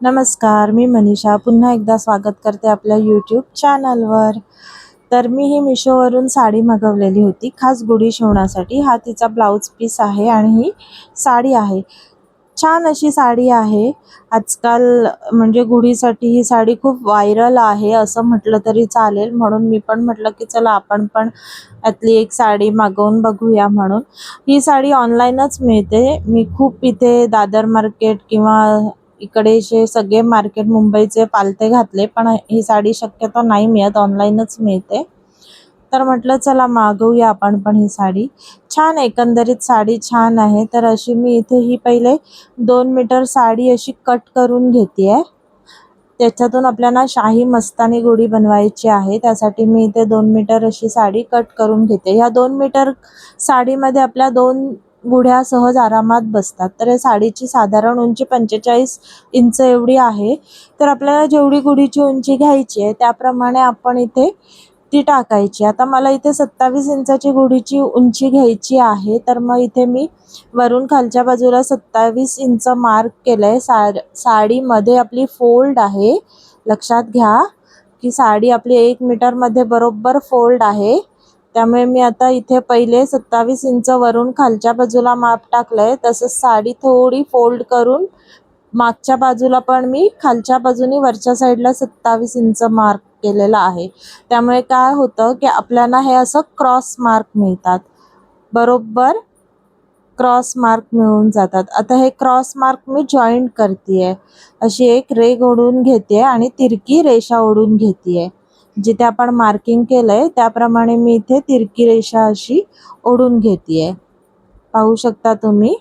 नमस्कार, मी मनीषा पुन्हा एकदा स्वागत करते आपल्या यूट्यूब चॅनलवर. तर मी ही मिशोवरून साडी मागवलेली होती खास गुढी शिवण्यासाठी. हा तिचा ब्लाऊज पीस आहे आणि ही साडी आहे. छान अशी साडी आहे. आजकाल म्हणजे गुढीसाठी ही साडी खूप व्हायरल आहे असं म्हटलं तरी चालेल. म्हणून मी पण म्हटलं की चला आपण पण यातली एक साडी मागवून बघूया म्हणून. ही साडी ऑनलाईनच मिळते. मी खूप इथे दादर मार्केट किंवा इकडेचे सगळे मार्केट मुंबईचे पालथे घातले, पण ही साडी शक्यतो नाही मिळत, ऑनलाईनच मिळते. तर म्हटलं चला मागवूया आपण पण ही साडी. छान एकंदरीत साडी छान आहे. तर अशी मी इथे ही पहिले 2 मीटर साडी अशी कट करून घेतेय. त्याच्यातून आपल्याला शाही मस्तानी गुढी बनवायची आहे. त्यासाठी मी इथे 2 मीटर अशी साडी कट करून घेते. ह्या 2 मीटर साडीमध्ये आपल्या 2 गुढ्या सहज आरामात बसतात. तर या साडीची साधारण उंची 45 इंच एवढी आहे. तर आपल्याला जेवढी गुढीची उंची घ्यायची आहे त्याप्रमाणे आपण इथे ती टाकायची. आता मला इथे 27 इंचाची गुढीची उंची घ्यायची आहे. तर मग इथे मी वरून खालच्या बाजूला 27 इंच मार्क केलंय. साडीमध्ये आपली फोल्ड आहे. लक्षात घ्या की साडी आपली 1 मीटरमध्ये बरोबर फोल्ड आहे. त्यामुळे मी आता इथे पहिले 27 इंच वरून खालच्या बाजूला माप टाकलंय. तसंच साडी थोडी फोल्ड करून मागच्या बाजूला पण मी खालच्या बाजूनी वरच्या साईडला 27 इंच मार्क केलेला आहे. त्यामुळे काय होतं की आपल्याला हे असं क्रॉस मार्क मिळतात, बरोबर क्रॉस मार्क मिळून जातात. आता हे क्रॉस मार्क मी जॉईंट करतेय. अशी एक रेघ ओढून घेते आणि तिरकी रेषा ओढून घेतेय. जिथे आपण मार्किंग केलंय त्याप्रमाणे मी इथे तिरकी रेषा अशी ओढून घेतेय. पाहू शकता तुम्ही.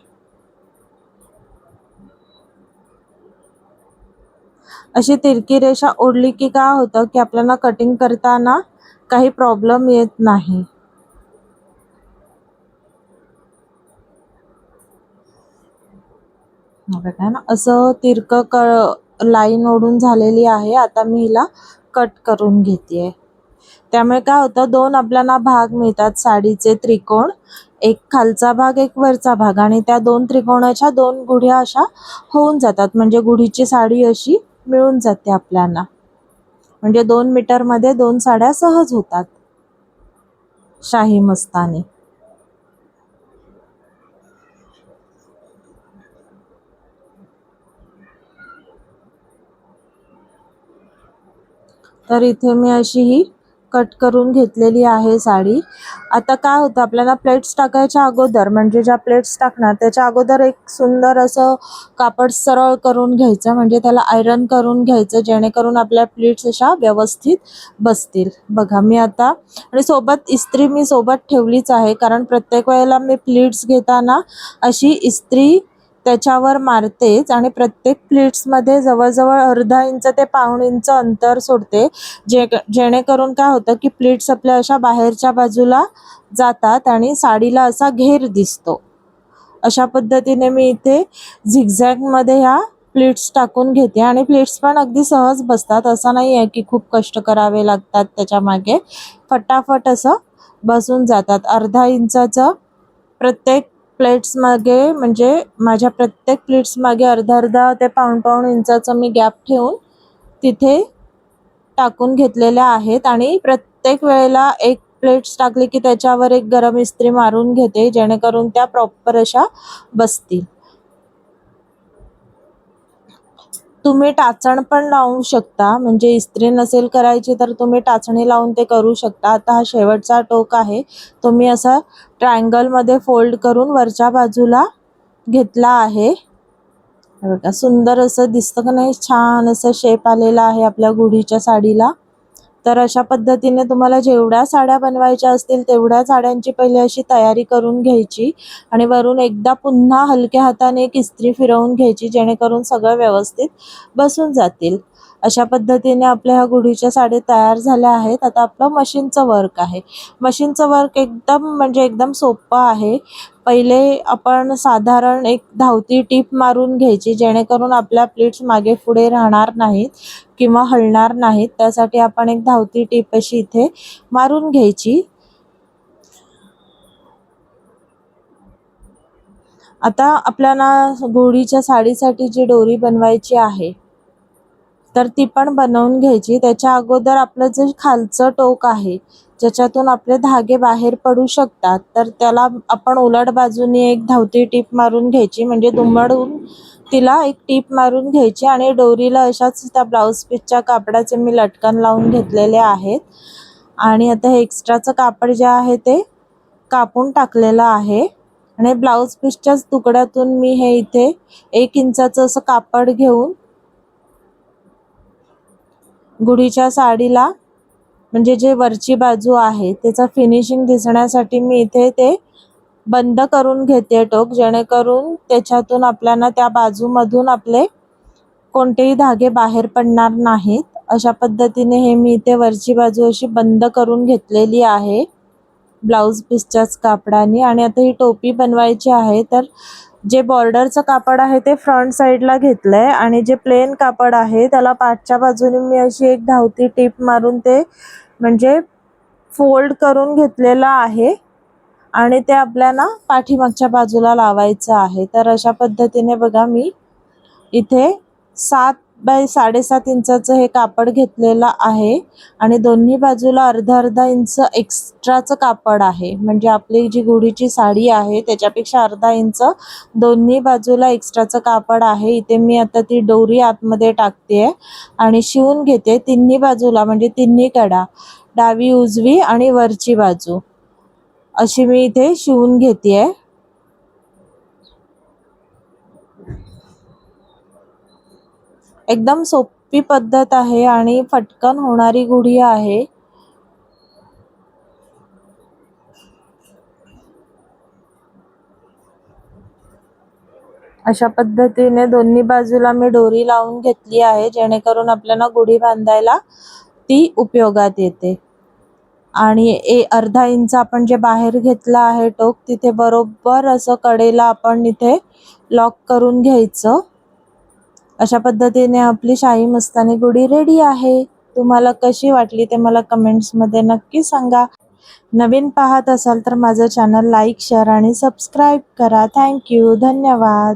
अशी तिरकी रेषा ओढली की काय होतं की आपल्याला कटिंग करताना काही प्रॉब्लेम येत नाही. बघा ना, असं तिरकं लाईन ओढून झालेली आहे. आता मी हिला कट करून घेतेय. त्यामुळे काय होतं, 2 आपल्याला भाग मिळतात साडीचे त्रिकोण. एक खालचा भाग, एक वरचा भाग, आणि त्या 2 त्रिकोणाच्या 2 गुढ्या अशा होऊन जातात. म्हणजे गुढीची साडी अशी मिळून जाते आपल्याला. म्हणजे 2 मीटरमध्ये 2 साड्या सहज होतात शाही मस्तानी. तर इथे मी अशी ही कट करून घेतलेली आहे साडी. आता काय होतं, आपल्याला प्लेट्स टाकायच्या अगोदर, म्हणजे ज्या प्लेट्स टाकणार त्याच्या अगोदर एक सुंदर असं कापड सरळ करून घ्यायचं, म्हणजे त्याला आयरन करून घ्यायचं, जेणेकरून आपल्या प्लेट्स अशा व्यवस्थित बसतील. बघा मी आता, आणि सोबत इस्त्री मी सोबत ठेवलीच आहे, कारण प्रत्येक वेळेला मी प्लीट्स घेताना अशी इस्त्री त्याच्यावर मारतेच आणि प्रत्येक प्लीट्समध्ये जवळजवळ अर्धा इंच ते पाऊण इंच अंतर सोडते. जेणेकरून काय होतं की प्लीट्स आपल्या अशा बाहेरच्या बाजूला जातात आणि साडीला असा घेर दिसतो. अशा पद्धतीने मी इथे झिगझॅगमध्ये ह्या प्लीट्स टाकून घेते, आणि प्लीट्स पण अगदी सहज बसतात. असं नाही आहे की खूप कष्ट करावे लागतात त्याच्यामागे. फटाफट असं बसून जातात. अर्धा इंचाचं प्रत्येक प्लेट्स मागे, म्हणजे माझ्या प्रत्येक प्लेट्स मागे अर्धा अर्धा ते पाऊण पाऊण इंचाचं मी गॅप ठेवून तिथे टाकून घेतलेल्या आहेत. आणि प्रत्येक वेळेला एक प्लेट्स टाकली की त्याच्यावर एक गरम इस्त्री मारून घेते, जेणेकरून त्या प्रॉपर अशा बसतील. तुम्ही टाचण पण लावू शकता, म्हणजे इस्त्री नसेल करायची तर तुम्ही टाचणी लावून ते करू शकता. आता हा शेवटचा टोक आहे, तो मी असा ट्रायंगलमध्ये फोल्ड करून वरच्या बाजूला घेतला आहे. बघा सुंदर असं दिसतं का नाही, छान असं शेप आलेला आहे आपल्या गुढीच्या साडीला. तर अशा पद्धतीने तुम्हाला जेवढ्या साड्या बनवायच्या असतील तेवढ्या साड्यांची पहिले अशी तयारी करून घ्यायची, आणि वरून एकदा पुन्हा हलक्या हाताने एक इस्त्री फिरवून घ्यायची, जेणेकरून सगळं व्यवस्थित बसून जातील. अशा पद्धतीने आपल्या ह्या गुढीच्या साड्या तयार झाल्या आहेत. आता आपलं मशीनचं वर्क आहे. मशीनचं वर्क एकदम म्हणजे एकदम सोपं आहे. पहिले आपण साधारण एक धावती टीप मारून घ्यायची, जेणेकरून आपल्या प्लीट्स मागे पुढे राहणार नाहीत किंवा हलणार नाहीत. त्यासाठी आपण एक धावती टीप अशी इथे मारून घ्यायची. आता आपल्याला गुढीच्या साडीसाठी जी डोरी बनवायची आहे तर ती पण बनवून घ्यायची। त्याच्या अगोदर आपलं जे खालचं टोक आहे ज्याच्यातून आपले धागे बाहेर पडू शकतात, तर त्याला आपण उलट बाजूने एक धावती टीप मारून घ्यायची, म्हणजे दुमडून तिला एक टीप मारून घ्यायची आणि दोरीला अशाच त्या ब्लाऊज पीसच्या कापडाचे मी लटकन लावून घेतलेले आहेत। आणि आता हे एक्स्ट्राचं कापड जे आहे ते कापून टाकलेलं आहे आणि ब्लाऊज पीसच्याच तुकड्यातून मी हे इथे 1 इंचाचं असं कापड घेऊन गुढीच्या साडीला म्हणजे जे वरची बाजू आहे त्याचा फिनिशिंग दिसण्यासाठी मी इथे ते बंद करून घेते टोक, जेणेकरून त्याच्यातून आपल्याला त्या बाजूमधून आपले कोणतेही धागे बाहेर पडणार नाहीत। अशा पद्धतीने हे मी इथे वरची बाजू अशी बंद करून घेतलेली आहे ब्लाऊज पीसच्याच कापडाने। आणि आता ही टोपी बनवायची आहे, तर जे बॉर्डरचं कापड आहे ते फ्रंट साईडला घेतलंय आणि जे प्लेन कापड आहे त्याला पाठच्या बाजूने मी अशी एक धावती टीप मारून ते म्हणजे फोल्ड करून घेतलेलं आहे आणि ते आपल्याला पाठीमागच्या बाजूला लावायचं आहे। तर अशा पद्धतीने बघा मी इथे 7 बाय 7.5 इंचाचं हे कापड घेतलेलं आहे आणि दोन्ही बाजूला अर्धा इंच एक्स्ट्राचं कापड आहे, म्हणजे आपली जी गुढीची साडी आहे त्याच्यापेक्षा अर्धा इंच दोन्ही बाजूला एक्स्ट्राचं कापड आहे। इथे मी आता ती दोरी आतमध्ये टाकते आणि शिवून घेते तिन्ही बाजूला, म्हणजे तिन्ही कडा, डावी उजवी आणि वरची बाजू अशी मी इथे शिवून घेते। एकदम सोपी पद्धत आहे आणि फटकन होणारी गुढी आहे। अशा पद्धतीने दोन्ही बाजूला मी दोरी लावून घेतली आहे, जेणेकरून आपल्याला गुढी बांधायला ती उपयोगात येते। आणि अर्धा इंच आपण जे बाहेर घेतला आहे टोक, तिथे बरोबर असं कडेला आपण इथे लॉक करून घ्यायचं। अशा पद्धतीने आपली शाही मस्तानी गुढी रेडी आहे। तुम्हाला कशी वाटली ते मला कमेंट्समध्ये नक्की सांगा। नवीन पाहत असाल तर माझं चॅनल लाईक, शेअर आणि सबस्क्राईब करा। थँक्यू, धन्यवाद।